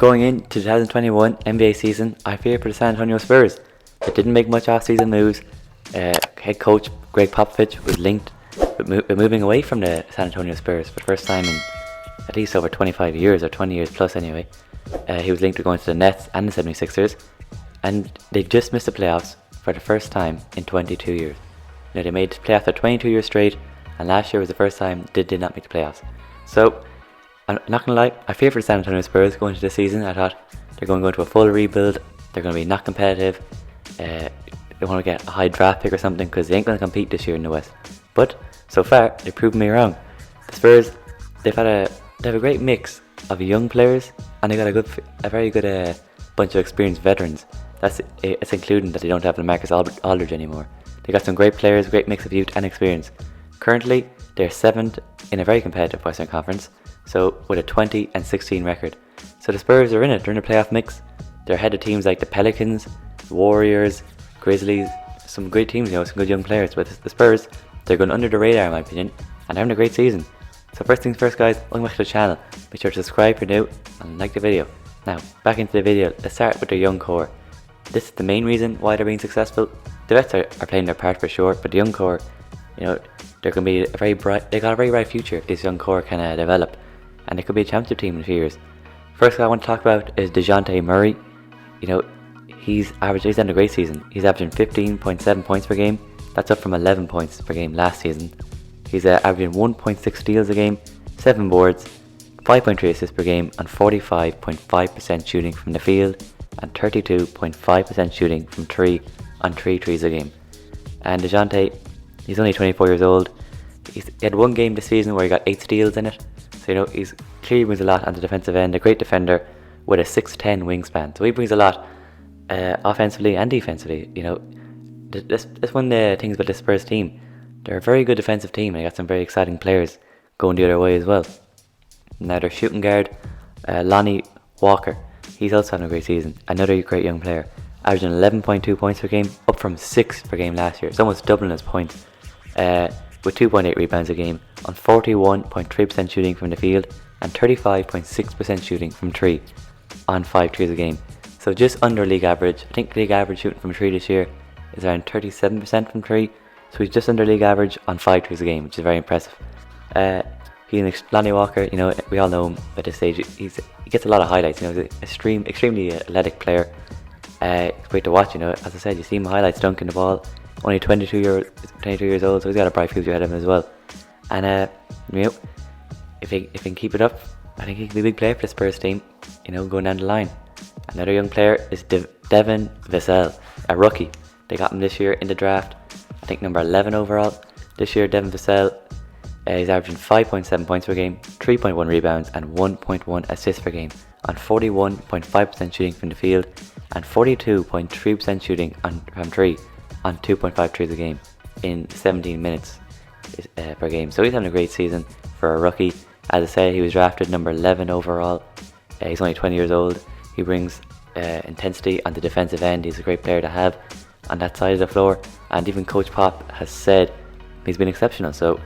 Going into 2021 NBA season, I fear for the San Antonio Spurs. They didn't make much off-season moves. Head coach Greg Popovich was linked with moving away from the San Antonio Spurs for the first time in at least over 25 years, or 20 years plus anyway. He was linked to going to the Nets and the 76ers, and they just missed the playoffs for the first time in 22 years. They made the playoffs for 22 years straight, and last year was the first time they did not make the playoffs. So, I'm not going to lie, I fear for the San Antonio Spurs going into this season. I thought they're going to go into a full rebuild, they're going to be not competitive, they want to get a high draft pick or something because they ain't going to compete this year in the West. But, so far, they've proven me wrong. The Spurs, they have a great mix of young players, and they got a very good bunch of experienced veterans. It's including that they don't have LaMarcus Aldridge anymore. They got some great players, great mix of youth and experience. Currently, they're 7th in a very competitive Western Conference, so with a 20-16 record. So the Spurs are in it, they're in a playoff mix. They're ahead of teams like the Pelicans, Warriors, Grizzlies, some great teams, some good young players. But the Spurs, they're going under the radar in my opinion, and they're having a great season. So first things first guys, welcome back to the channel. Make sure to subscribe if you're new and like the video. Now, back into the video, let's start with their young core. This is the main reason why they're being successful. The vets are playing their part for sure, but the young core, they're going to be they got a very bright future if this young core can develop, and they could be a championship team in a few years. First guy I want to talk about is DeJounte Murray. He's having a great season. He's averaging 15.7 points per game. That's up from 11 points per game last season. He's averaging 1.6 steals a game, 7 boards, 5.3 assists per game, and 45.5% shooting from the field, and 32.5% shooting from 3 on 3 threes a game. And DeJounte, he's only 24 years old. He had one game this season where he got 8 steals in it. So he's clearly brings a lot on the defensive end. A great defender with a 6'10" wingspan. So he brings a lot offensively and defensively. That's one of the things about the Spurs team. They're a very good defensive team, and they got some very exciting players going the other way as well. Now their shooting guard, Lonnie Walker, he's also having a great season. Another great young player, averaging 11.2 points per game, up from 6 per game last year. It's almost doubling his points, with 2.8 rebounds a game, on 41.3% shooting from the field, and 35.6% shooting from 3 on 5 threes a game. So just under league average. I think league average shooting from 3 this year is around 37% from 3. So he's just under league average on 5 threes a game, which is very impressive. Lonnie Walker, we all know him at this stage. He gets a lot of highlights. He's an extremely athletic player. It's great to watch. As I said, you see him highlights dunking the ball. Only 22 years old, so he's got a bright future ahead of him as well. And if he can keep it up, I think he can be a big player for the Spurs team. Going down the line. Another young player is Devin Vassell, a rookie. They got him this year in the draft. I think number 11 overall. This year, Devin Vassell is averaging 5.7 points per game, 3.1 rebounds, and 1.1 assists per game, on 41.5% shooting from the field, and 42.3% shooting from 3 on 2.5 threes a game in 17 minutes per game. So he's having a great season for a rookie. As I said, he was drafted number 11 overall. He's only 20 years old. He brings intensity on the defensive end. He's a great player to have on that side of the floor, and even Coach Pop has said he's been exceptional. So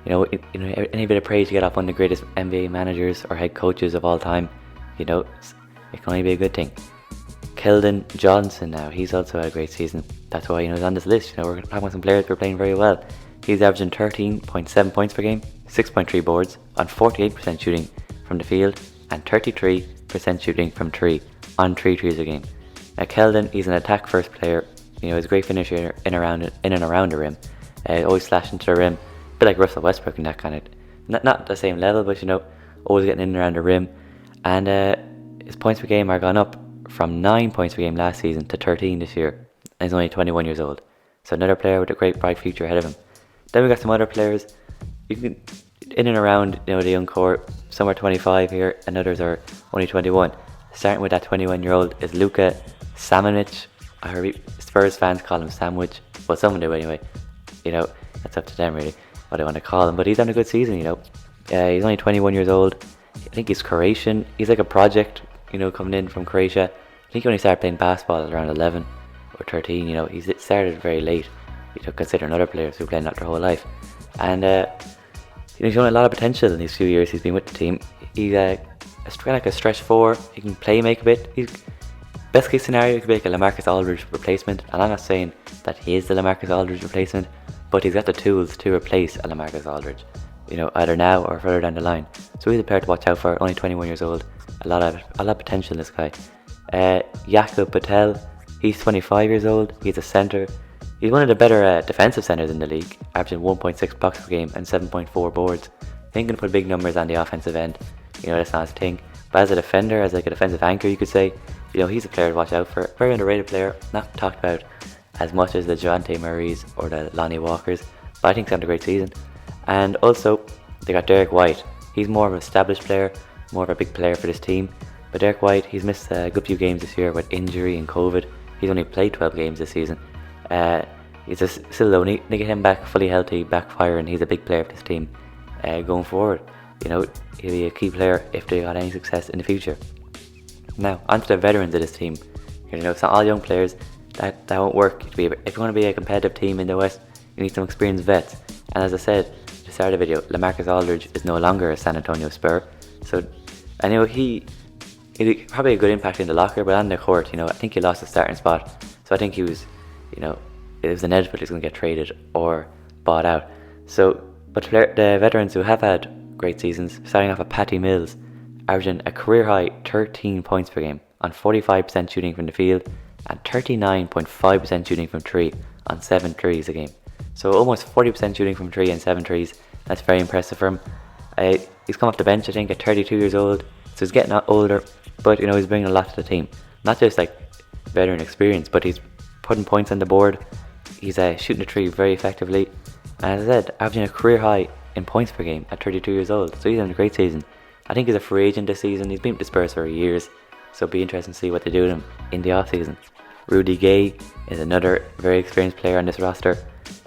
any bit of praise you get off one of the greatest NBA managers or head coaches of all time, it can only be a good thing. Keldon Johnson, now he's also had a great season. That's why he's on this list. We're talking about some players who are playing very well. He's averaging 13.7 points per game, 6.3 boards, on 48% shooting from the field, and 33% shooting from 3 on 3 threes a game. Now Keldon, he's an attack first player. He's a great finisher in and around the rim. Always slashing to the rim, a bit like Russell Westbrook and that kind of, not the same level, but always getting in and around the rim. And his points per game are gone up from 9 points per game last season to 13 this year, and he's only 21 years old. So another player with a great bright future ahead of him. Then we got some other players. You can in and around the young core. Some are 25 here, and others are only 21. Starting with that 21-year-old is Luka Samanic. I heard Spurs fans call him Sandwich. Well, some do anyway. That's up to them really what they want to call him. But he's having a good season. He's only 21 years old. I think he's Croatian. He's like a project. Coming in from Croatia. I think he only started playing basketball at around 11 or 13. He's started very late. Considering other players who played that their whole life. And he's shown a lot of potential in these few years he's been with the team. He's kind of like a stretch 4. He can play make a bit. Best case scenario, he could be like a LaMarcus Aldridge replacement, and I'm not saying that he is the LaMarcus Aldridge replacement, but he's got the tools to replace a LaMarcus Aldridge, either now or further down the line. So he's a player to watch out for. Only 21 years old, a lot of potential in this guy. Jakob Patel, he's 25 years old. He's a centre. He's one of the better defensive centres in the league, averaging 1.6 blocks per game and 7.4 boards. I think he can put big numbers on the offensive end. That's not his thing. But as a defender, as like a defensive anchor, you could say, he's a player to watch out for. Very underrated player, not talked about as much as the Dejounte Murrays or the Lonnie Walkers, but I think he's having a great season. And also, they got Derek White. He's more of an established player, more of a big player for this team. But Derek White, he's missed a good few games this year with injury and COVID. He's only played 12 games this season. He's still though, need to get him back fully healthy, back firing. He's a big player for this team going forward. He'll be a key player if they got any success in the future. Now, onto the veterans of this team. It's not all young players. That won't work. If you want to be a competitive team in the West, you need some experienced vets. And as I said at the start of the video, LaMarcus Aldridge is no longer a San Antonio Spur. So I know he probably a good impact in the locker, but on the court, I think he lost the starting spot. So I think he was, it was inevitable he's going to get traded or bought out. So, but the veterans who have had great seasons, starting off with Patty Mills, averaging a career high 13 points per game on 45% shooting from the field and 39.5% shooting from 3 on 7 threes a game. So almost 40% shooting from 3 and 7 threes. That's very impressive for him. He's come off the bench, I think, at 32 years old, so he's getting older, but he's bringing a lot to the team. Not just like veteran experience, but he's putting points on the board. He's shooting the 3 very effectively, and as I said, averaging a career high in points per game at 32 years old. So he's having a great season. I think he's a free agent this season. He's been with the Spurs for years, so it'll be interesting to see what they do with him in the off season. Rudy Gay is another very experienced player on this roster,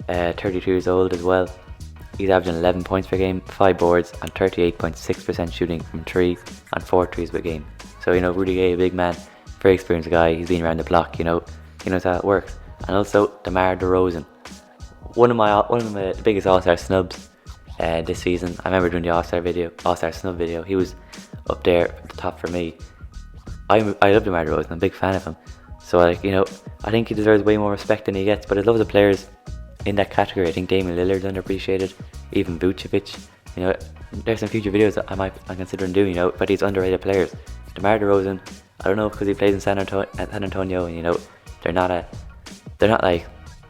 32 years old as well. He's averaging 11 points per game, 5 boards, and 38.6% shooting from 3 and 4 threes per game. So Rudy Gay, a big man, very experienced guy. He's been around the block. He knows how it works. And also DeMar DeRozan, one of the biggest All-Star snubs this season. I remember doing the All-Star snub video. He was up there at the top for me. I love DeMar DeRozan. I'm a big fan of him. So I think he deserves way more respect than he gets. But I love the players in that category. I think Damian Lillard's underappreciated, even Vucevic. There's some future videos that I'm considering doing. But these underrated players. DeMar DeRozan, I don't know, because he plays in San Antonio, and they're not like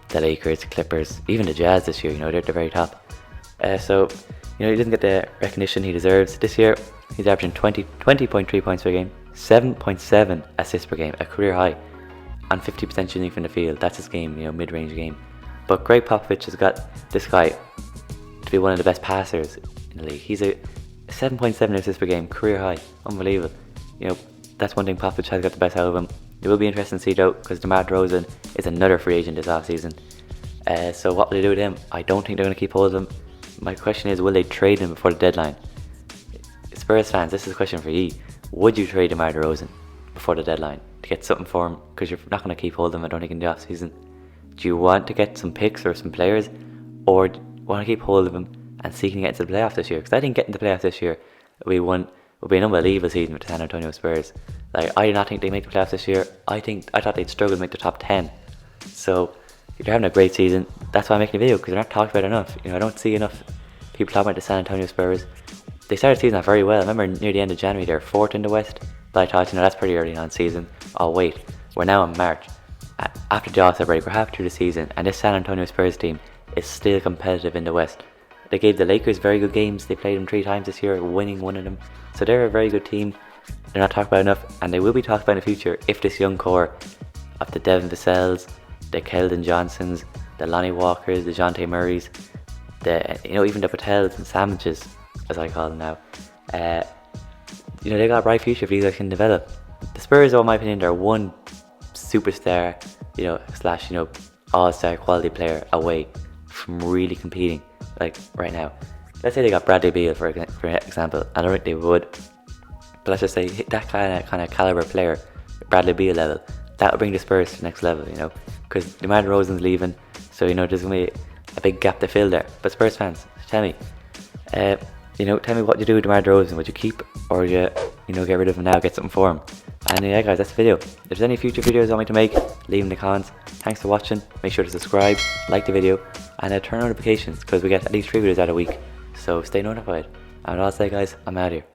the Lakers, Clippers, even the Jazz this year. They're at the very top. So he doesn't get the recognition he deserves. This year he's averaging 20.3 points per game, 7.7 assists per game, a career high, and 50% shooting from the field. That's his game, mid-range game. But Greg Popovich has got this guy to be one of the best passers in the league. He's a 7.7 assists per game, career high, unbelievable. That's one thing Popovich has got the best out of him. It will be interesting to see though, because DeMar DeRozan is another free agent this offseason. So what will they do with him? I don't think they're going to keep hold of him. My question is, will they trade him before the deadline? Spurs fans, this is a question for you. Would you trade DeMar DeRozan before the deadline to get something for him? Because you're not going to keep hold of him, I don't think, in the off season. Do you want to get some picks or some players, or do you want to keep hold of him and see can he get into the playoffs this year? Because I think getting to the playoffs this year would be an unbelievable season with the San Antonio Spurs. I do not think they make the playoffs this year. I thought they'd struggle to make the top 10. So they're having a great season. That's why I'm making a video, because they're not talked about enough. I don't see enough people talking about the San Antonio Spurs. They started the season off very well. I remember near the end of January they were 4th in the West, but I thought that's pretty early on season. Oh wait, we're now in March. After the All-Star break, we're half through the season, and this San Antonio Spurs team is still competitive in the West. They gave the Lakers very good games. They played them 3 times this year, winning one of them. So they're a very good team. They're not talked about enough, and they will be talked about in the future if this young core of the Devin Vassell's, the Keldon Johnsons, the Lonnie Walkers, the Dejounte Murrays, even the Patels and Sandwiches, as I call them now. They got a bright future if these guys can develop. The Spurs, in my opinion, they're one superstar, slash all-star quality player away from really competing. Like right now, let's say they got Bradley Beal for example. I don't think they would, but let's just say that kind of caliber player, Bradley Beal level, that would bring the Spurs to the next level. Because DeMar DeRozan's leaving, so there's gonna be a big gap to fill there. But Spurs fans, tell me, tell me what you do with DeMar DeRozan. Would you keep, or would you, get rid of him now, get something for him? And yeah, guys, that's the video. If there's any future videos you want me to make, leave in the comments. Thanks for watching. Make sure to subscribe, like the video, and turn on notifications, because we get at least 3 videos out a week. So stay notified. And I'll say, guys, I'm out of here.